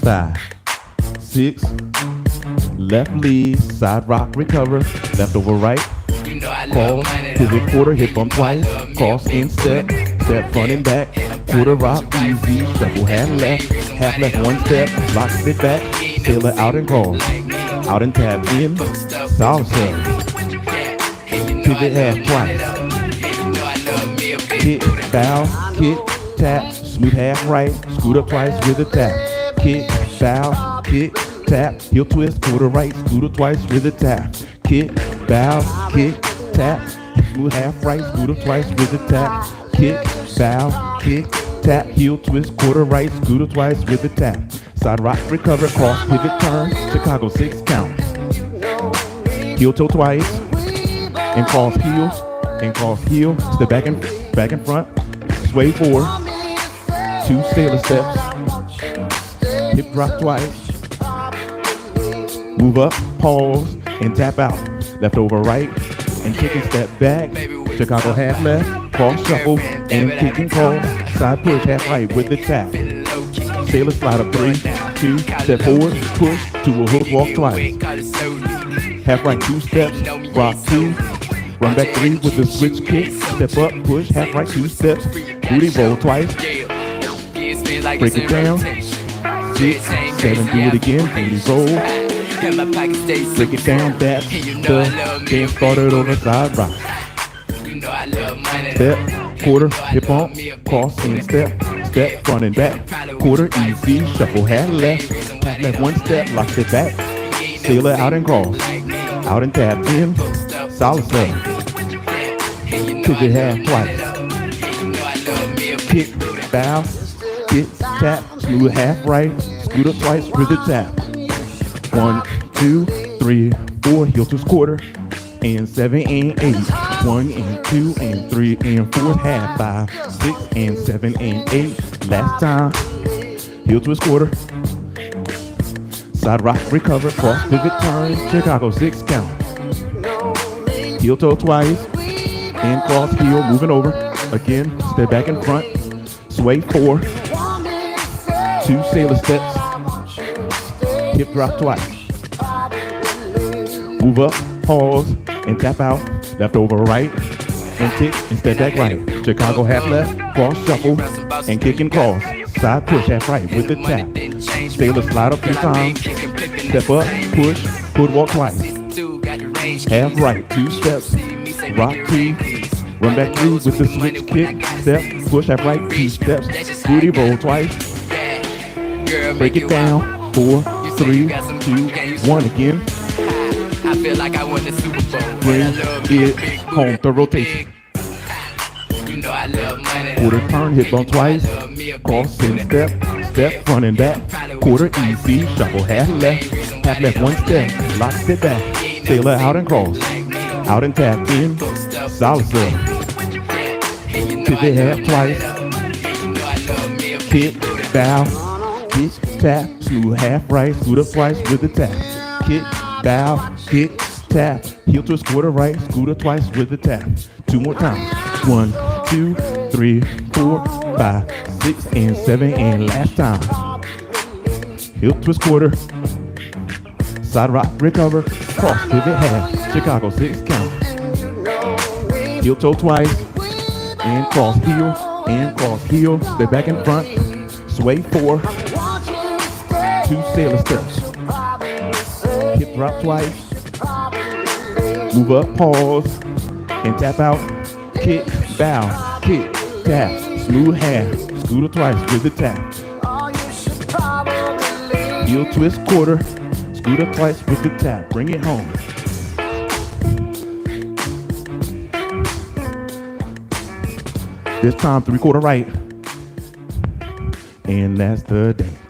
5, 6, left lead, side rock, recover, left over right, cross, pivot quarter, hip bump twice, cross in step, step front and back, quarter rock, easy, shuffle half left, one step, lock sit back, sailor out and cross, out and tap in, salsa, pivot half twice, kick, bow, kick, tap, smooth half right, scoot up twice with a tap, kick, bow, kick, tap, heel twist, quarter right, scoot up twice with a tap, kick, bow, kick, tap, smooth half right, scoot up twice with a tap, kick, bow, kick, tap, heel twist, quarter right, scoot up twice with a tap, side rock, recover, cross, pivot, turn, Chicago 6 count, heel toe twice, and cross heel, step back and front, sway forward, 2 sailor steps, hip drop twice, move up, pause, and tap out, left over right, and kick and step back, Chicago half left, cross shuffle, and kick and call, side push half right with the tap, sailor slide up 3, 2, step forward, push, to a hook walk twice, half right 2 steps, rock 2, run back 3 with the switch kick, step up, push, half right 2 steps, booty roll twice, break it down, 6, 7, do it again, booty roll, break it down, that's the dance started on the side rock, step, quarter, hip bump, cross and step, front and back, quarter, easy, shuffle, half left, one step, lock it back, sailor out and cross, out and tap in, salsa, pivot half twice, kick, bow, kick, tap, smooth half right, scoot up twice with the tap, 1, 2, 3, 4, heel twist quarter, and 7 and 8, 1 and 2 and 3 and 4, half 5, 6 and 7 and 8, last time, heel twist quarter, side rock, recover, cross, pivot, turn, Chicago 6 count, heel toe twice, and cross heel, moving over, again, step back in front, sway 4, 2 sailor steps, hip drop twice, move up, pause, and tap out, left over right, and kick, and step back right, Chicago half left, cross shuffle, and kick and cross, side push half right with the tap, sailor slide up 3 times, step up, push, foot walk twice, half right, 2 steps, rock 2, run back 3 with the switch kick, step, push half right, 2 steps, booty roll twice, break it down, 4, 3, 2, 1 again, I feel like I won the Super Bowl. bring it home, the rotation, You know I love money. quarter turn, hip bump twice, cross and step, front and back, quarter easy, shuffle half left, 1 step, lock it back, sailor out and cross, out and tap in, salsa, pivot half twice, kick, bow, kick, tap, smooth half right, scoot up twice with the tap, kick, bow, kick, tap, heel twist quarter right, scoot up twice with the tap, 2 more times, 1, 2, 3, 4, 5, 6, and 7, and last time, heel twist quarter, side rock, recover, cross, pivot half, Chicago 6 count, heel toe twice, and cross heel, step back in front, sway 4, 2 sailor steps, hip drop twice, move up, pause, and tap out, kick, bow, kick, tap, smooth half, scooter twice with the tap, heel twist quarter, scooter twice with the tap, bring it home. This time 3/4 right, and that's the dance.